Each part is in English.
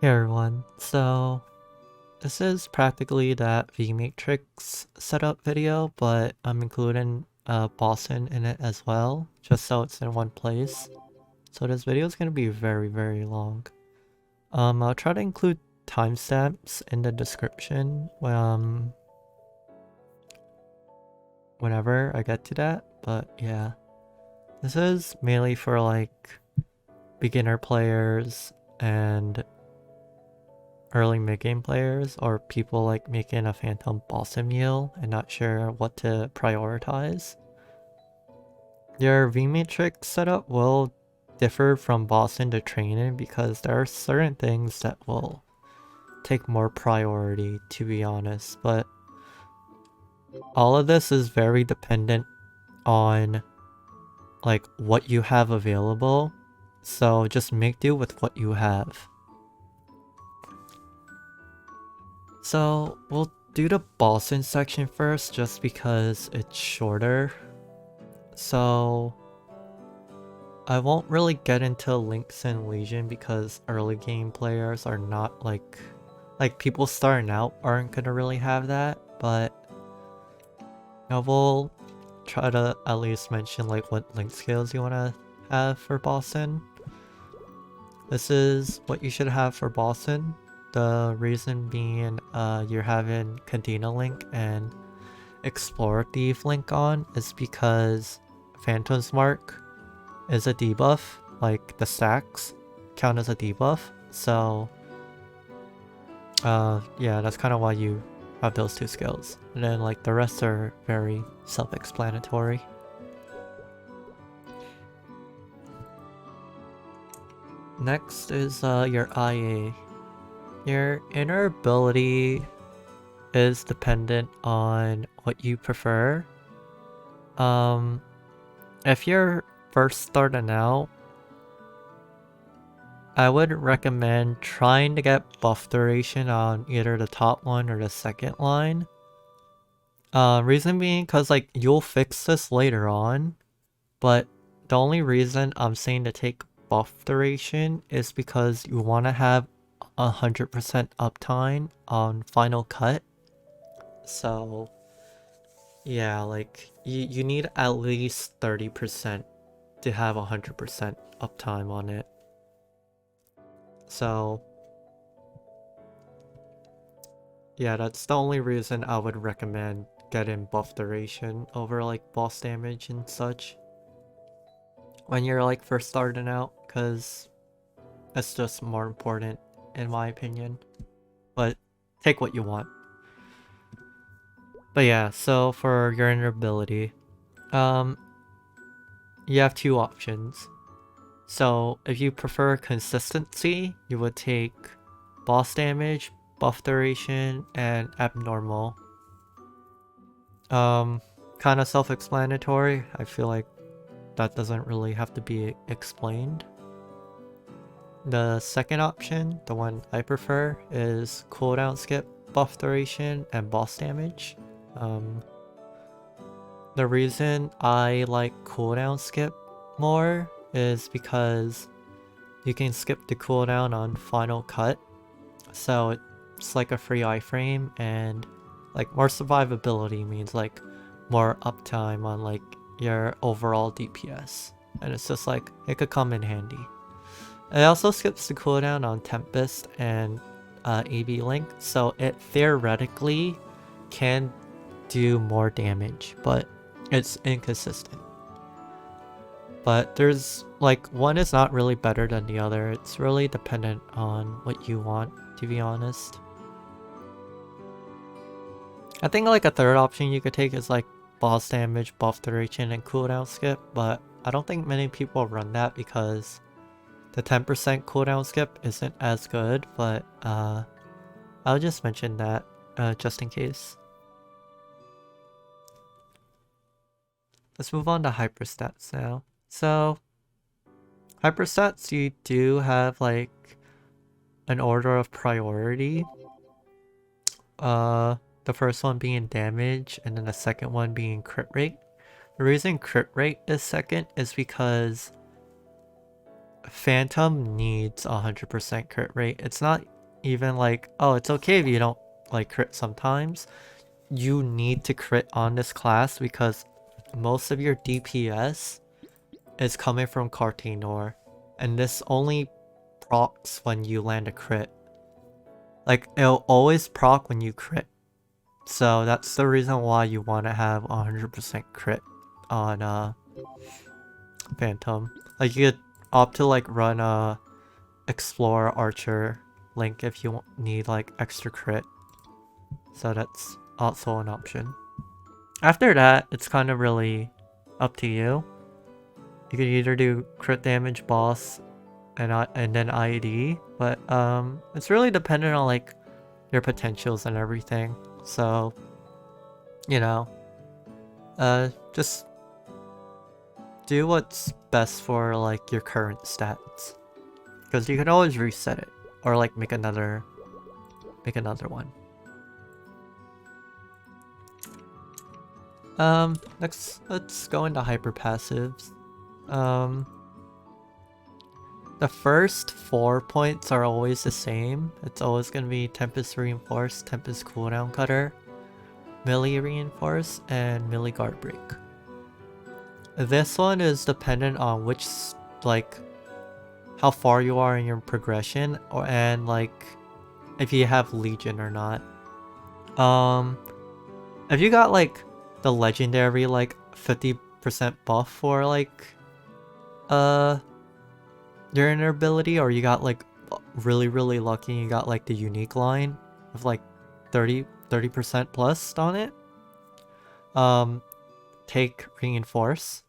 Hey everyone, so this is practically that V-Matrix setup video, but I'm including Boston in it as well, just so it's in one place. So this video is going to be very long. I'll try to include timestamps in the description whenever I get to that, but yeah. This is mainly for like beginner players and early mid-game players or people like making a Phantom Bossa meal and not sure what to prioritize. Your V-Matrix setup will differ from Boston to training because there are certain things that will take more priority, to be honest, but all of this is very dependent on like what you have available, so just make do with what you have. So we'll do the Boston section first just because it's shorter. So I won't really get into Lynx and Legion because early game players are not like people starting out aren't gonna really have that, but we'll try to at least mention like what Link skills you wanna have for Boston. This is what you should have for Boston. The reason being you're having Cadena Link and Explorer Thief Link on is because Phantom's Mark is a debuff, like the stacks count as a debuff, so yeah, that's kind of why you have those two skills. And then like the rest are very self-explanatory. Next is your IA. Your inner ability is dependent on what you prefer. If you're first starting out, I would recommend trying to get buff duration on either the top one or the second line. Reason being because like you'll fix this later on, but the only reason I'm saying to take buff duration is because you want to have 100% uptime on Final Cut. So yeah, like you need at least 30% to have 100% uptime on it. So yeah, that's the only reason I would recommend getting buff duration over like boss damage and such when you're like first starting out, because that's just more important in my opinion. But take what you want. But yeah, so for your inner ability, you have two options. So if you prefer consistency, you would take boss damage, buff duration, and abnormal. Kind of self-explanatory. I feel like that doesn't really have to be explained. The second option, the one I prefer, is cooldown skip, buff duration, and boss damage. The reason I like cooldown skip more is because you can skip the cooldown on Final Cut, so it's like a free iframe, and like more survivability means like more uptime on like your overall DPS, and it's just like it could come in handy. It also skips the cooldown on Tempest and AB Link, so it theoretically can do more damage, but it's inconsistent. But there's like one is not really better than the other. It's really dependent on what you want, to be honest. I think like a third option you could take is like boss damage, buff duration, and cooldown skip, but I don't think many people run that because the 10% cooldown skip isn't as good, but I'll just mention that just in case. Let's move on to hyperstats now. So, hyperstats, you do have like an order of priority. The first one being damage, and then the second one being crit rate. The reason crit rate is second is because Phantom needs 100% crit rate. It's not even like, oh, it's okay if you don't like crit sometimes. You need to crit on this class because most of your DPS is coming from Cartinor, and this only procs when you land a crit. Like, it'll always proc when you crit. So that's the reason why you want to have 100% crit on Phantom. Like, you could opt to like run a Explorer Archer Link if you need like extra crit. So that's also an option. After that, it's kind of really up to you. You could either do crit damage boss and then ID, but it's really dependent on like your potentials and everything. So, you know, just do what's best for like your current stats, because you can always reset it or like make another one. Next, let's go into hyper passives. The first 4 points are always the same. It's always going to be Tempest Reinforce, Tempest Cooldown Cutter, Melee Reinforce, and Melee Guard Break. This one is dependent on which, like, how far you are in your progression, and like, if you have Legion or not. If you got like the legendary like 50% buff for like your inner ability, or you got like really lucky and you got like the unique line with like 30% plus on it, take Reinforce.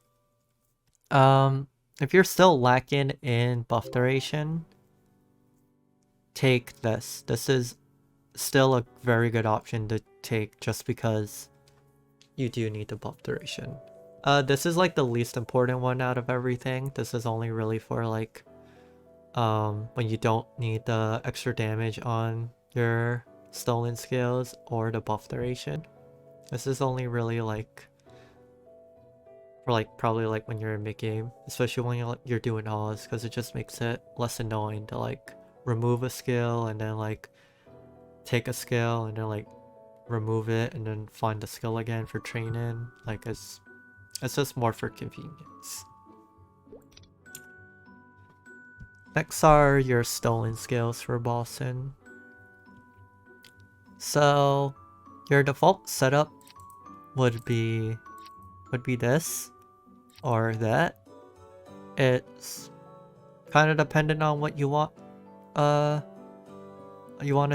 If you're still lacking in buff duration, take this. This is still a very good option to take just because you do need the buff duration. This is like the least important one out of everything. This is only really for like when you don't need the extra damage on your stolen skills or the buff duration. This is only really like for like probably like when you're in mid game, especially when you're doing Oz, because it just makes it less annoying to like remove a skill and then like take a skill and then like remove it and then find the skill again for training. Like it's just more for convenience. Next are your stolen skills for bossing. So your default setup would be this or that. It's kind of dependent on what you want to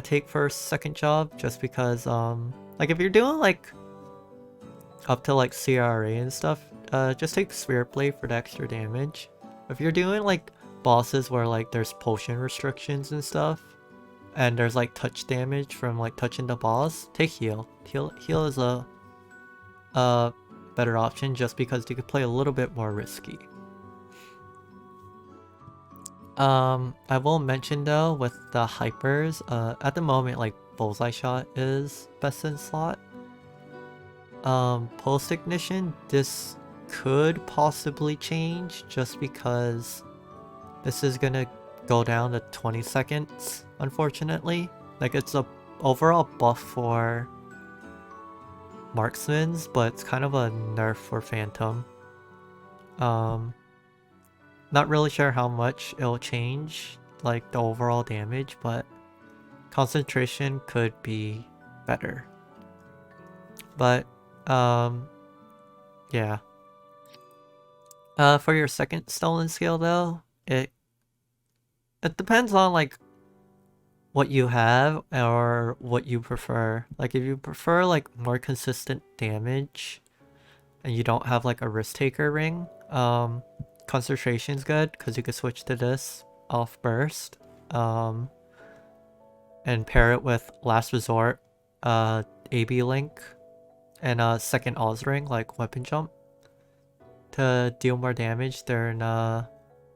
take for a second job, just because like if you're doing like up to like CRA and stuff, just take Spirit Blade for the extra damage. If you're doing like bosses where like there's potion restrictions and stuff, and there's like touch damage from like touching the boss, take heal. Heal is a better option just because you could play a little bit more risky. I will mention though, with the hypers, at the moment like Bullseye Shot is best in slot. Post Ignition, this could possibly change just because this is gonna go down to 20 seconds, unfortunately. Like, it's a overall buff for marksmans, but it's kind of a nerf for Phantom. Not really sure how much it'll change, like, the overall damage, but concentration could be better. But, yeah. For your second stolen skill though, it depends on like what you have or what you prefer. Like if you prefer like more consistent damage and you don't have like a risk taker ring, concentration's good because you can switch to this off burst, and pair it with last resort, AB link, and a second Oz ring like weapon jump to deal more damage during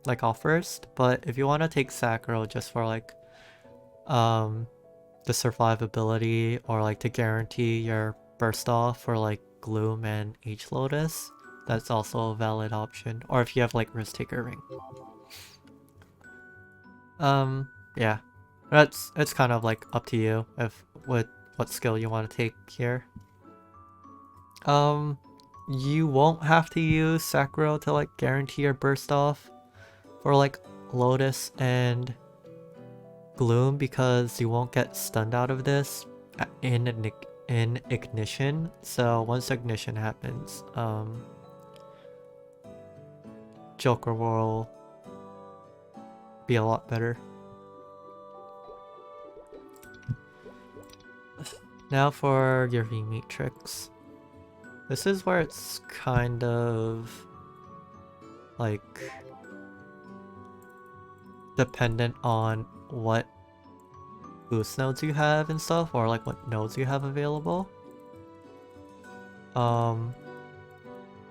like off burst. But if you want to take Sacro just for like the survivability, or like to guarantee your burst off for like Gloom and H Lotus, that's also a valid option. Or if you have like risk taker ring. Yeah. It's kind of like up to you if what skill you want to take here. You won't have to use Sakura to like guarantee your burst off for like Lotus and Gloom because you won't get stunned out of this in Ignition. So once Ignition happens, Joker will be a lot better. Now for your V Matrix. This is where it's kind of like dependent on what boost nodes you have and stuff, or like what nodes you have available.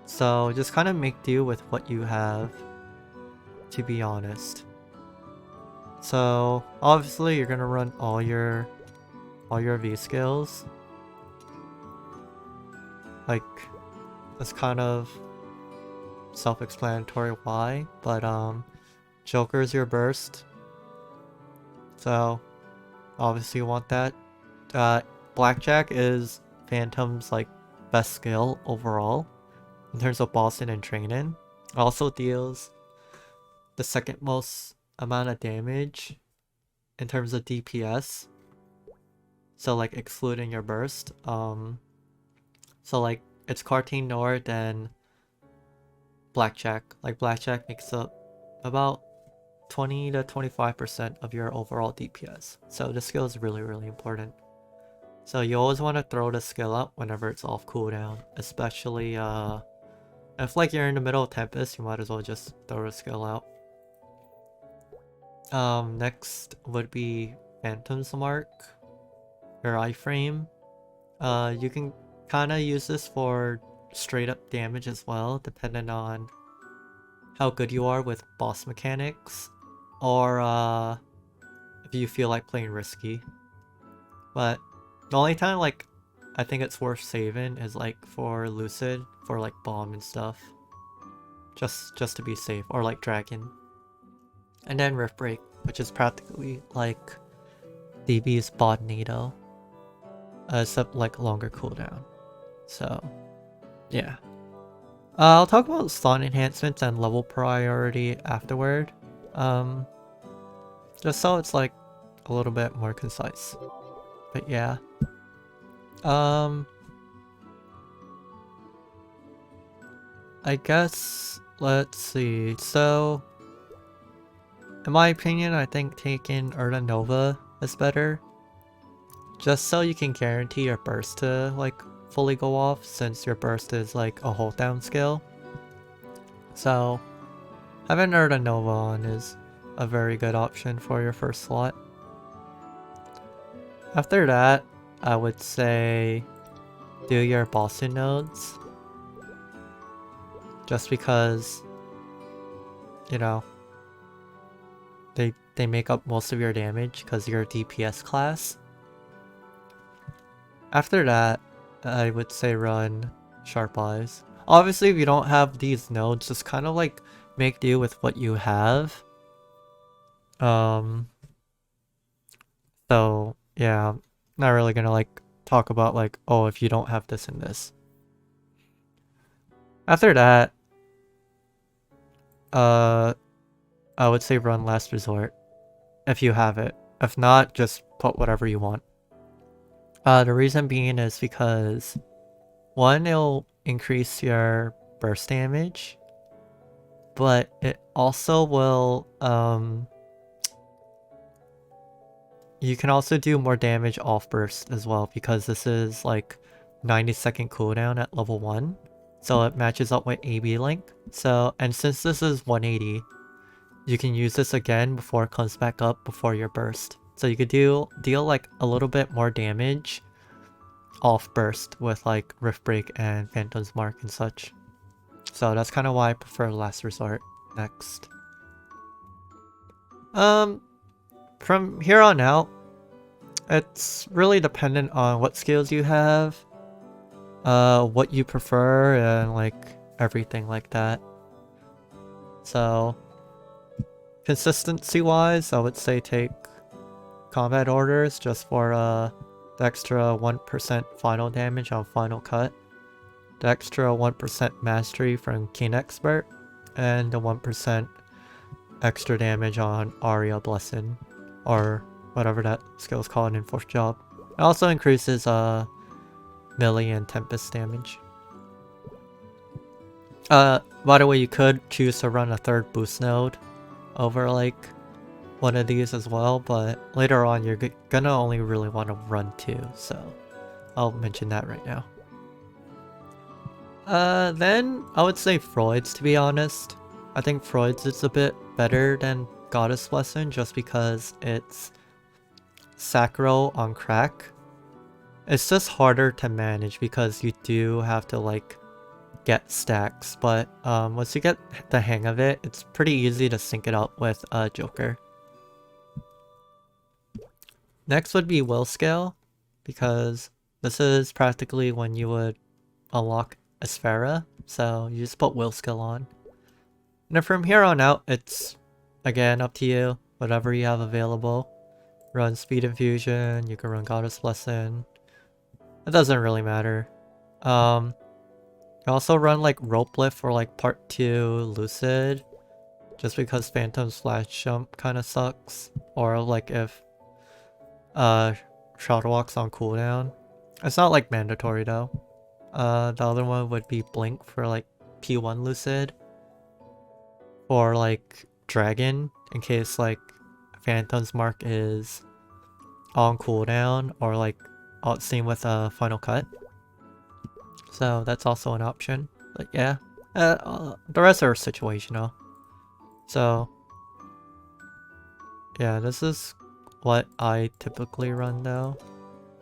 So just kind of make do with what you have, to be honest. So obviously you're gonna run all your V skills. Like, it's kind of self-explanatory why, but Joker is your burst, so obviously you want that. Blackjack is Phantom's like best skill overall in terms of bossing and training. Also deals the second most amount of damage in terms of DPS, so like excluding your burst. So like it's Cartoon Noir, then Blackjack. Like Blackjack makes up about 20 to 25% of your overall DPS. So this skill is really, really important. So you always want to throw the skill out whenever it's off cooldown. Especially if like you're in the middle of Tempest, you might as well just throw the skill out. Next would be Phantom's Mark, your iframe. You can kind of use this for straight up damage as well, depending on how good you are with boss mechanics, or if you feel like playing risky. But the only time like I think it's worth saving is like for Lucid, for like bomb and stuff, just to be safe, or like Dragon. And then Rift Break, which is practically like DB's Bodnado, except like longer cooldown. So yeah, I'll talk about slot enhancements and level priority afterward, just so it's like a little bit more concise. But yeah, I guess let's see. So in my opinion, I think taking Urta Nova is better, just so you can guarantee your burst to like fully go off, since your burst is like a hold down skill. So having Urta Nova on is a very good option for your first slot. After that, I would say do your Boston nodes, just because, you know, they make up most of your damage because you're a DPS class. After that, I would say run Sharp Eyes. Obviously, if you don't have these nodes, just kind of like make do with what you have. So yeah, I'm not really gonna like talk about like, oh, if you don't have this and this. After that, I would say run Last Resort if you have it. If not, just put whatever you want. The reason being is because, one, it'll increase your burst damage, but it also will, you can also do more damage off burst as well, because this is like 90-second cooldown at level 1, so it matches up with AB Link. So, and since this is 180, you can use this again before it comes back up before your burst. So you could deal like a little bit more damage off burst with like Rift Break and Phantom's Mark and such. So that's kind of why I prefer Last Resort next. From here on out, it's really dependent on what skills you have, what you prefer, and like everything like that. So, consistency wise, I would say take combat orders just for the extra 1% final damage on final cut, the extra 1% mastery from Keen Expert, and the 1% extra damage on Aria Blessing, or whatever that skill is called in 4th job. It also increases melee and tempest damage. By the way, you could choose to run a 3rd boost node over like one of these as well, but later on you're gonna only really want to run 2, so I'll mention that right now. Then I would say Freud's, to be honest. I think Freud's is a bit better than Goddess Blessing just because it's Sacro on crack. It's just harder to manage because you do have to like get stacks, but once you get the hang of it, it's pretty easy to sync it up with Joker. Next would be Will Scale, because this is practically when you would unlock Esfera, so you just put Will Scale on. And then from here on out, it's again up to you, whatever you have available. Run Speed Infusion, you can run Goddess Blessing. It doesn't really matter. You also run like Rope Lift for like part 2 Lucid, just because Phantom's Flash Jump kind of sucks. Or like if Shadow Walk's on cooldown. It's not like mandatory though. The other one would be Blink for like P1 Lucid. Or like Dragon, in case like Phantom's Mark is on cooldown, or like same with Final Cut. So that's also an option. But yeah, the rest are situational. So yeah, this is what I typically run though.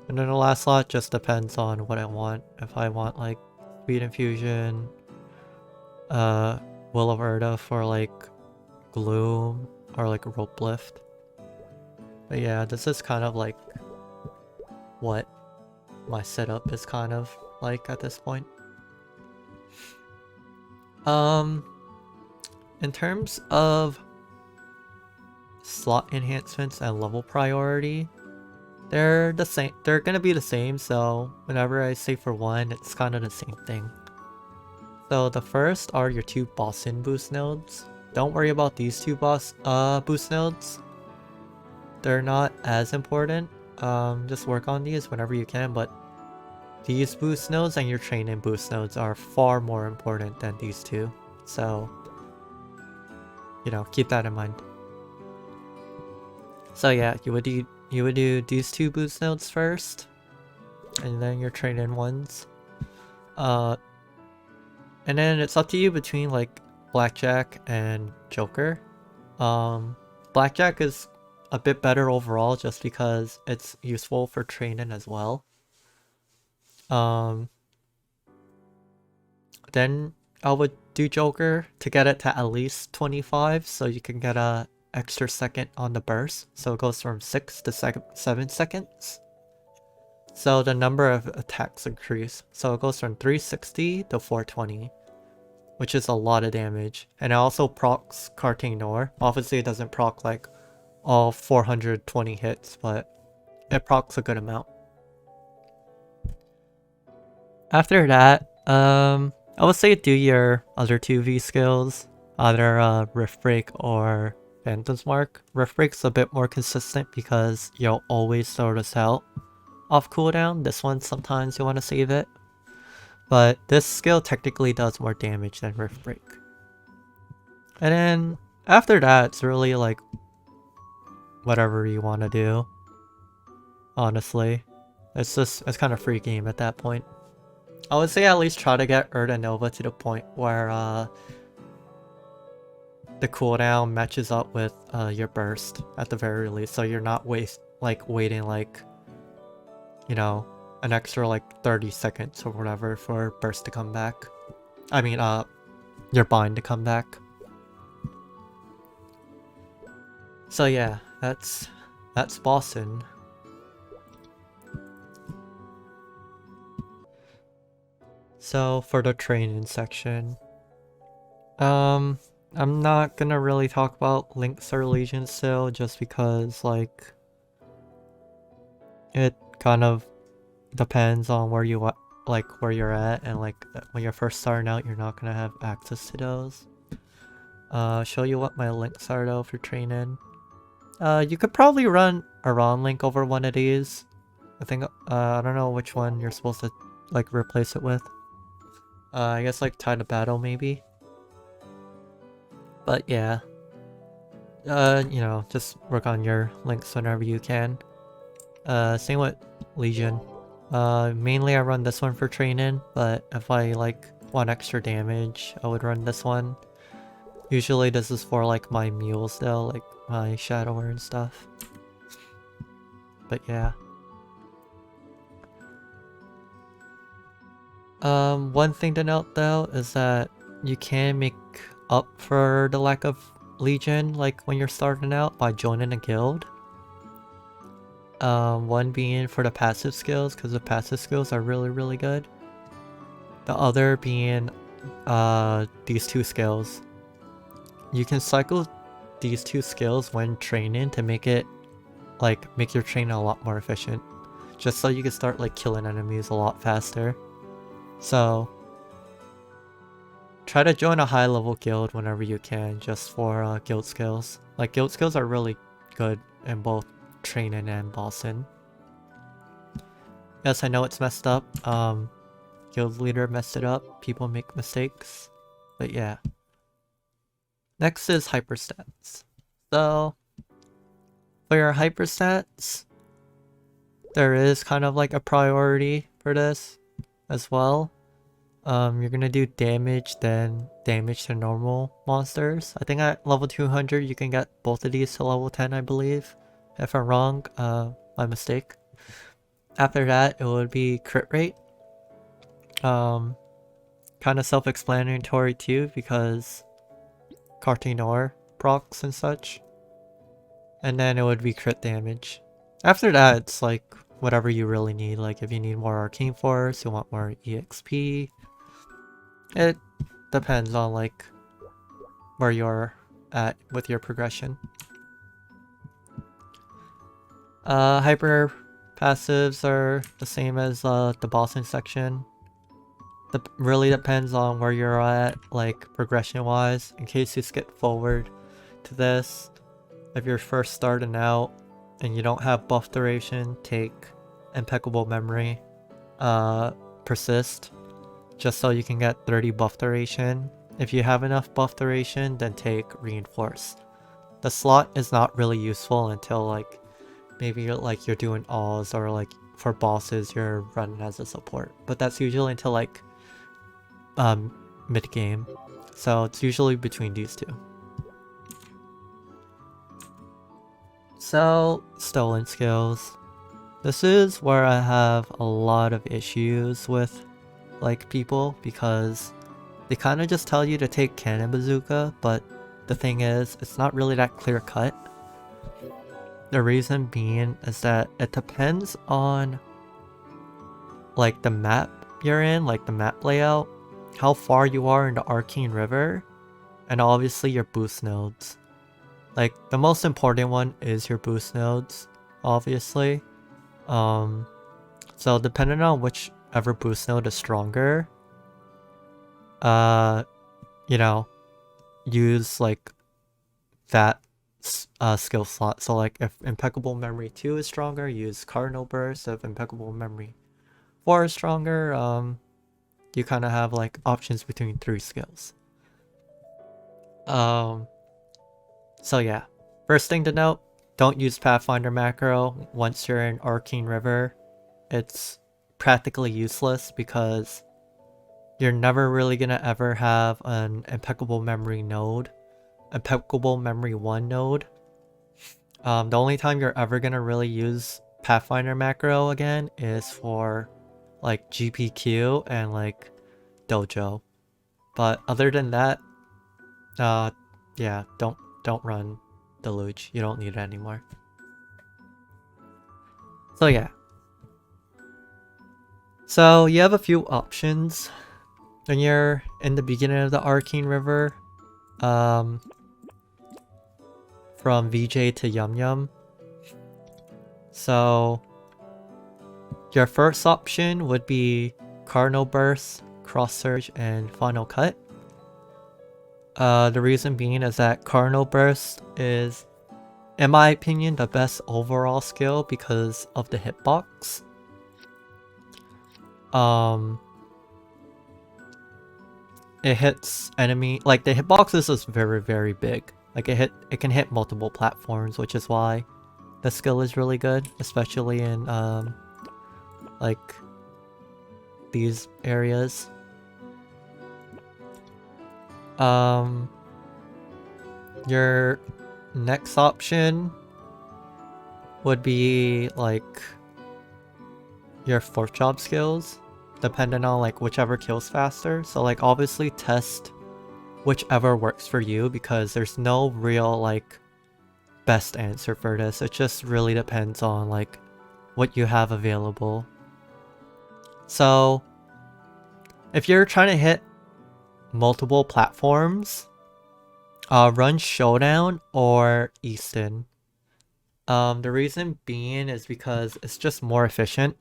And then the last slot just depends on what I want. If I want like Speed Infusion, Will of Urda for like Gloom, or like Rope Lift. But yeah, this is kind of like what my setup is kind of like at this point. In terms of slot enhancements and level priority, they're the same. They're gonna be the same, so whenever I say for one, it's kind of the same thing. So the first are your 2 boss-in boost nodes. Don't worry about these 2 boost nodes. They're not as important. Just work on these whenever you can, but these boost nodes and your train-in boost nodes are far more important than these 2. So, you know, keep that in mind. So yeah, you would do these 2 boost nodes first, and then your train-in ones. And then it's up to you between like Blackjack and Joker. Blackjack is a bit better overall just because it's useful for training as well. Then I would do Joker to get it to at least 25, so you can get a extra second on the burst. So it goes from 6 to 7 seconds. So the number of attacks increase. So it goes from 360 to 420, which is a lot of damage. And it also procs Carting Nor. Obviously it doesn't proc like all 420 hits, but it procs a good amount. After that, I would say do your other 2 V skills, either Rift Break or Phantom's Mark. Rift Break's a bit more consistent because you'll always throw this out off cooldown. This one, sometimes you want to save it. But this skill technically does more damage than Rift Break. And then after that, it's really like whatever you want to do. Honestly, it's kind of free game at that point. I would say at least try to get Urda Nova to the point where the cooldown matches up with your burst at the very least, so you're not waiting like, you know, an extra like 30 seconds or whatever for burst to come back. I mean, your bind to come back. So yeah, that's Boston. So for the training section, I'm not gonna really talk about links or legions still, just because like it kind of depends on where you where you're at, and like when you're first starting out, you're not gonna have access to those. Show you what my links are though for training. You could probably run a Ron link over one of these. I think I don't know which one you're supposed to like replace it with. I guess like Tide of Battle maybe. But yeah. You know, just work on your links whenever you can. Same with Legion. Mainly I run this one for training, but if I like want extra damage, I would run this one. Usually this is for like my mules though, like my Shadower and stuff. But yeah. One thing to note though is that you can make up for the lack of Legion like when you're starting out by joining a guild. One being for the passive skills, because the passive skills are really good. The other being these two skills. You can cycle these two skills when training to make it make your training a lot more efficient, just so you can start like killing enemies a lot faster. So try to join a high level guild whenever you can, just for guild skills. Like guild skills are really good in both training and bossing. Yes, I know it's messed up. Guild leader messed it up. People make mistakes. But yeah. Next is hyperstats. So for your hyperstats, there is kind of like a priority for this as well. You're gonna do damage, then damage to normal monsters. I think at level 200 you can get both of these to level 10, I believe. If I'm wrong, my mistake. After that, it would be crit rate. Kind of self-explanatory too, because Cartinor procs and such. And then it would be crit damage. After that, it's like whatever you really need. Like if you need more Arcane Force, you want more EXP. It depends on like where you're at with your progression. Hyper passives are the same as the bossing section. Really depends on where you're at, like progression wise. In case you skip forward to this, if you're first starting out and you don't have buff duration, take Impeccable Memory, Persist, just so you can get 30 buff duration. If you have enough buff duration, then take Reinforce. The slot is not really useful until like maybe you're doing alls, or like for bosses you're running as a support, but that's usually until like mid game, so it's usually between these two. So stolen skills. This is where I have a lot of issues with like people, because they kind of just tell you to take Cannon Bazooka, but the thing is, it's not really that clear cut. The reason being is that it depends on like the map you're in, like the map layout, how far you are in the Arcane River, and obviously your boost nodes. Like the most important one is your boost nodes, obviously. So depending on whichever boost node is stronger, you know, use like that skill slot. So like if Impeccable Memory 2 is stronger, use Cardinal Burst. If Impeccable Memory 4 is stronger, you kind of have like options between 3 skills. So yeah, first thing to note, don't use Pathfinder macro once you're in Arcane River. It's practically useless because you're never really gonna ever have an Impeccable Memory node, Impeccable Memory 1 node. The only time you're ever gonna really use Pathfinder macro again is for like GPQ and like Dojo. But other than that, yeah, don't run Deluge. You don't need it anymore. So yeah. So you have a few options when you're in the beginning of the Arcane River. from VJ to Yum Yum. So your first option would be Cardinal Burst, Cross Surge, and Final Cut. The reason being is that Cardinal Burst is, in my opinion, the best overall skill because of the hitbox. It hits enemy, like the hitbox is just very, very big. Like it can hit multiple platforms, which is why the skill is really good, especially in like these areas. Your next option would be like your fourth job skills, depending on like whichever kills faster. So like obviously test whichever works for you because there's no real like best answer for this. It just really depends on like what you have available. So if you're trying to hit multiple platforms, run Showdown or Easton. The reason being is because it's just more efficient.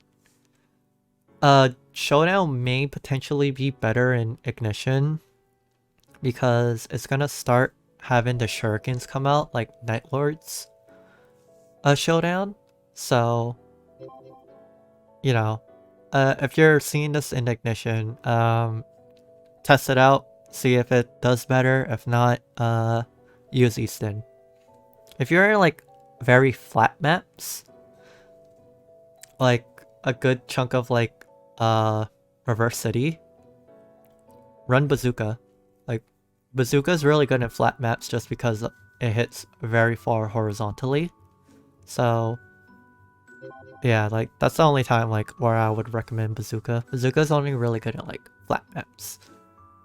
Showdown may potentially be better in Ignition because it's gonna start having the shurikens come out like Night Lord's Showdown. So, you know, if you're seeing this in Ignition, test it out, see if it does better. If not, use Easton. If you're in like very flat maps, like a good chunk of like Reverse City, run Bazooka. Like Bazooka is really good in flat maps just because it hits very far horizontally. So yeah, like that's the only time like where I would recommend Bazooka. Bazooka is only really good at like flat maps.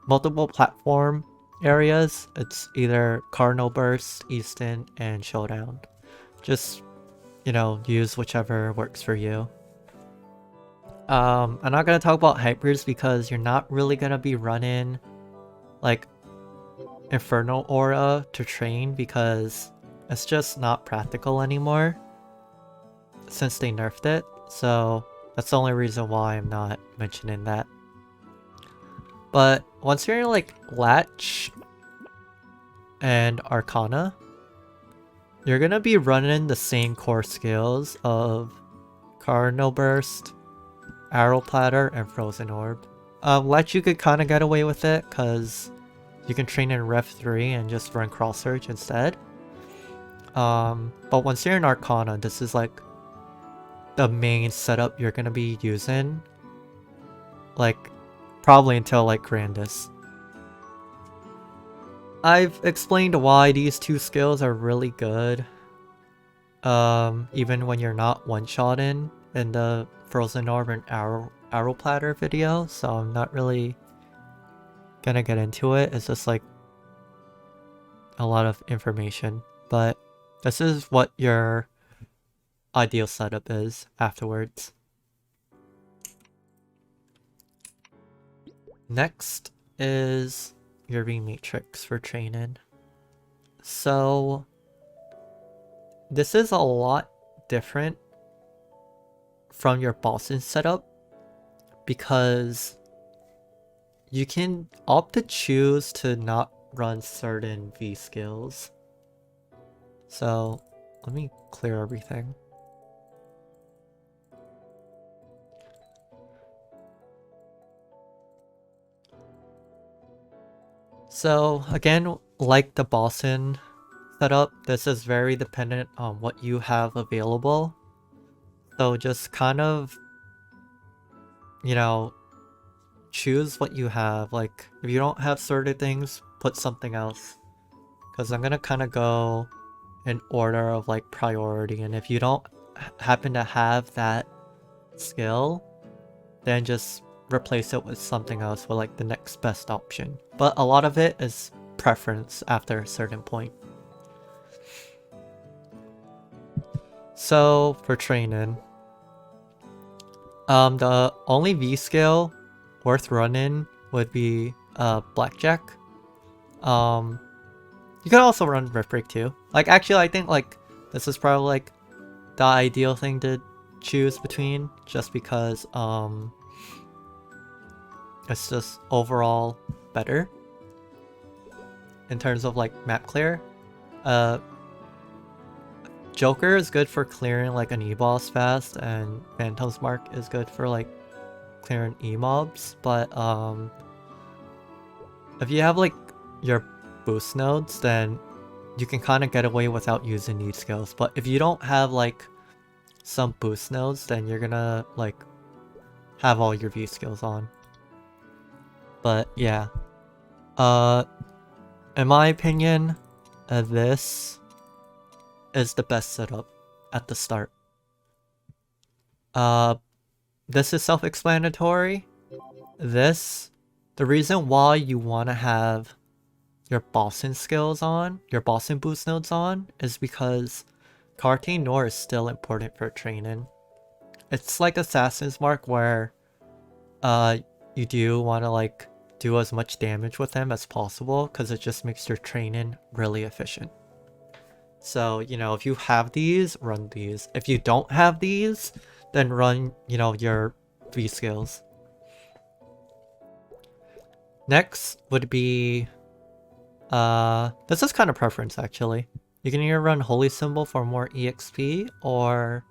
Multiple platform areas, it's either Cardinal Burst, Easton, and Showdown. Just, you know, use whichever works for you. I'm not gonna talk about hypers because you're not really gonna be running like Infernal Aura to train because it's just not practical anymore since they nerfed it. So that's the only reason why I'm not mentioning that. But once you're in like Latch and Arcana, you're gonna be running the same core skills of Cardinal Burst, Arrow Platter, and Frozen Orb. Latch you could kind of get away with it because you can train in Rev 3 and just run Cross Surge instead. But once you're in Arcana, this is like the main setup you're gonna be using. Like probably until like Grandis. I've explained why these two skills are really good. Even when you're not one-shotting in the Frozen Orb and Arrow Platter video, so I'm not really gonna get into it. It's just like a lot of information, but this is what your ideal setup is afterwards. Next is your V-Matrix for training. So this is a lot different from your Boston setup because you can opt to choose to not run certain V skills. So let me clear everything. So again, like the Boston setup, this is very dependent on what you have available. So just kind of, you know, choose what you have. Like if you don't have certain things, put something else. Because I'm gonna kind of go in order of like priority, and if you don't happen to have that skill, then just replace it with something else with like the next best option. But a lot of it is preference after a certain point. So for training, the only V skill worth running would be Blackjack. You could also run Rift Break too. Like, actually, I think like this is probably like the ideal thing to choose between, just because it's just overall better in terms of like map clear. Joker is good for clearing like an E-boss fast, and Phantom's Mark is good for like clearing E-mobs, but if you have like your boost nodes, then you can kind of get away without using these skills. But if you don't have like some boost nodes, then you're gonna like have all your V skills on. But yeah, in my opinion, this is the best setup at the start. This is self-explanatory. The reason why you want to have your bossing skills on, your bossing boost nodes on, is because Cartine Noir is still important for training. It's like Assassin's Mark where you do want to like do as much damage with them as possible, because it just makes your training really efficient. So, you know, if you have these, run these. If you don't have these, then run, you know, your V skills. Next would be, this is kind of preference actually. You can either run Holy Symbol for more EXP, or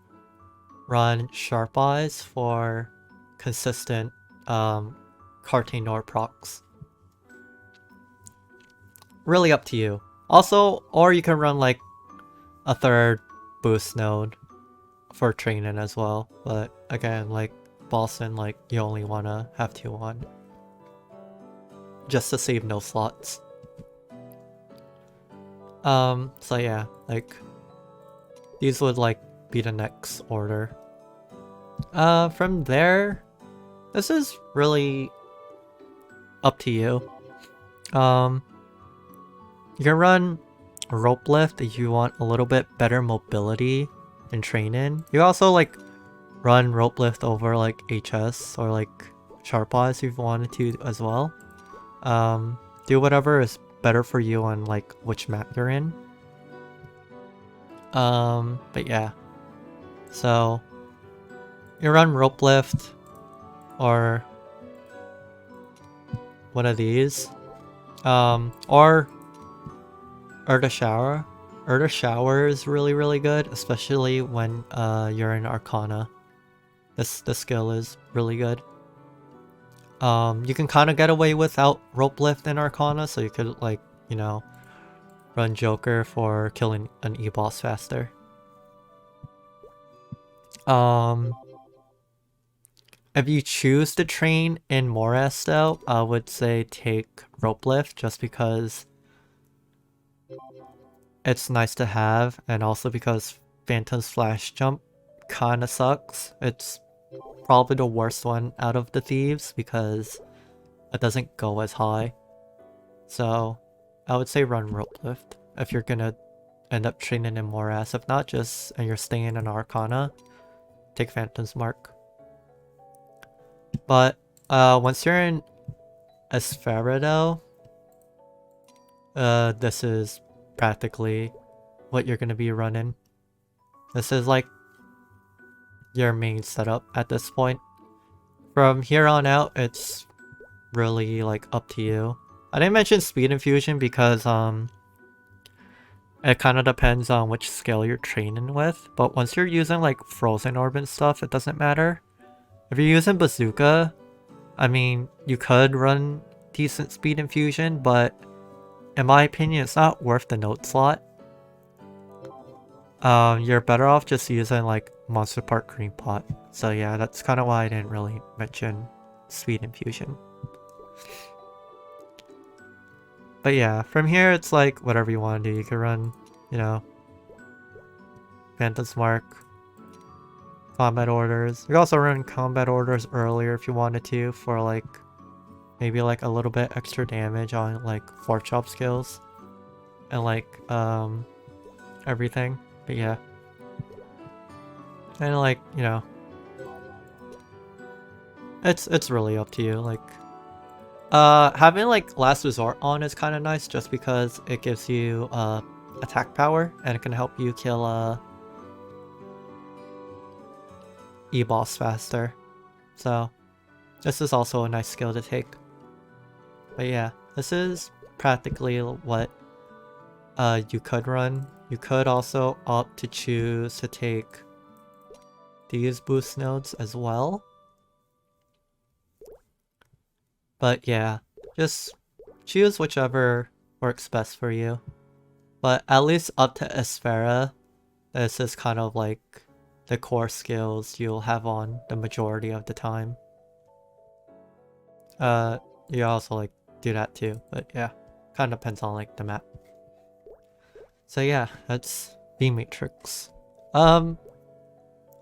run Sharp Eyes for consistent Cartine Noir procs. Really up to you. Also, or you can run like a third boost node for training as well, but again, like bossing, like you only want to have 2 on just to save no slots. So yeah, like these would like be the next order. From there, this is really up to you. You can run Rope Lift if you want a little bit better mobility in training. You also like run Rope Lift over like HS or like Sharp Eyes if you wanted to as well. Do whatever is better for you on like which map you're in. But yeah. So you run Rope Lift or one of these. Or Urda Shower. Urda Shower is really good, especially when you're in Arcana. This skill is really good. You can kind of get away without Rope Lift in Arcana, so you could like, you know, run Joker for killing an E-boss faster. If you choose to train in Moras though, I would say take Rope Lift, just because it's nice to have, and also because Phantom's Flash Jump kinda sucks. It's probably the worst one out of the thieves because it doesn't go as high. So I would say run Rope Lift if you're gonna end up training in Moras. If not, just and you're staying in Arcana, take Phantom's Mark. But once you're in Esfera, this is practically what you're gonna be running. This is like your main setup at this point. From here on out, it's really like up to you. I didn't mention Speed Infusion because it kind of depends on which skill you're training with, but once you're using like Frozen Orb and stuff, it doesn't matter. If you're using Bazooka, I mean, you could run decent Speed Infusion, but in my opinion, it's not worth the note slot. You're better off just using like Monster Park Cream Pot. So yeah, that's kind of why I didn't really mention Speed Infusion. But yeah, from here it's like whatever you want to do. You can run, you know, Phantom's Mark, Combat Orders. You can also run Combat Orders earlier if you wanted to, for like maybe like a little bit extra damage on like 4-chop skills and like everything. But yeah, and like, you know, it's really up to you. Like, Having like Last Resort on is kind of nice just because it gives you attack power and it can help you kill E-boss faster. So this is also a nice skill to take. But yeah, this is practically what you could run. You could also opt to choose to take these boost nodes as well. But yeah, just choose whichever works best for you. But at least up to Esfera, this is kind of like the core skills you'll have on the majority of the time. You also like do that too, but yeah, kind of depends on like the map. So yeah, that's V-Matrix. I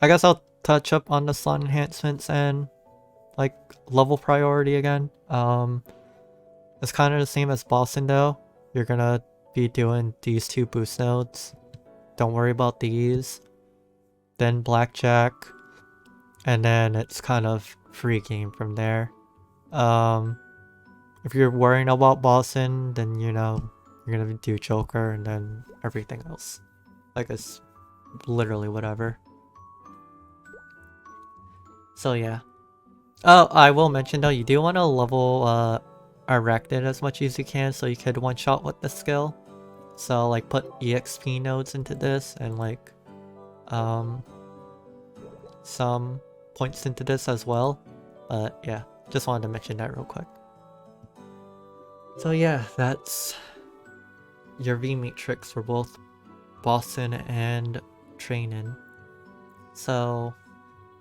guess I'll touch up on the slot enhancements and like level priority again. It's kind of the same as Boston though. You're gonna be doing these two boost nodes. Don't worry about these. Then Blackjack, and then it's kind of free game from there. If you're worrying about Boston, then you know you're gonna do Joker and then everything else. Like it's literally whatever. So yeah. Oh, I will mention though, you do want to level Erected as much as you can so you could one-shot with the skill. So like put EXP nodes into this and like some points into this as well. But yeah, just wanted to mention that real quick. So yeah, that's your V-Matrix for both Boston and Trainin'. So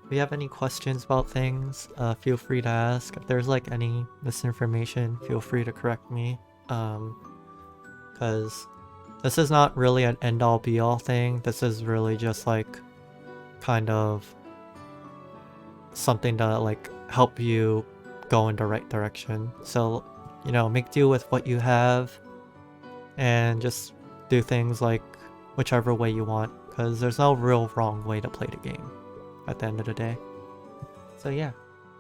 if you have any questions about things, feel free to ask. If there's like any misinformation, feel free to correct me. Because this is not really an end-all be-all thing. This is really just like kind of something to like help you go in the right direction. So, you know, make do with what you have and just do things like whichever way you want, because there's no real wrong way to play the game at the end of the day. So yeah.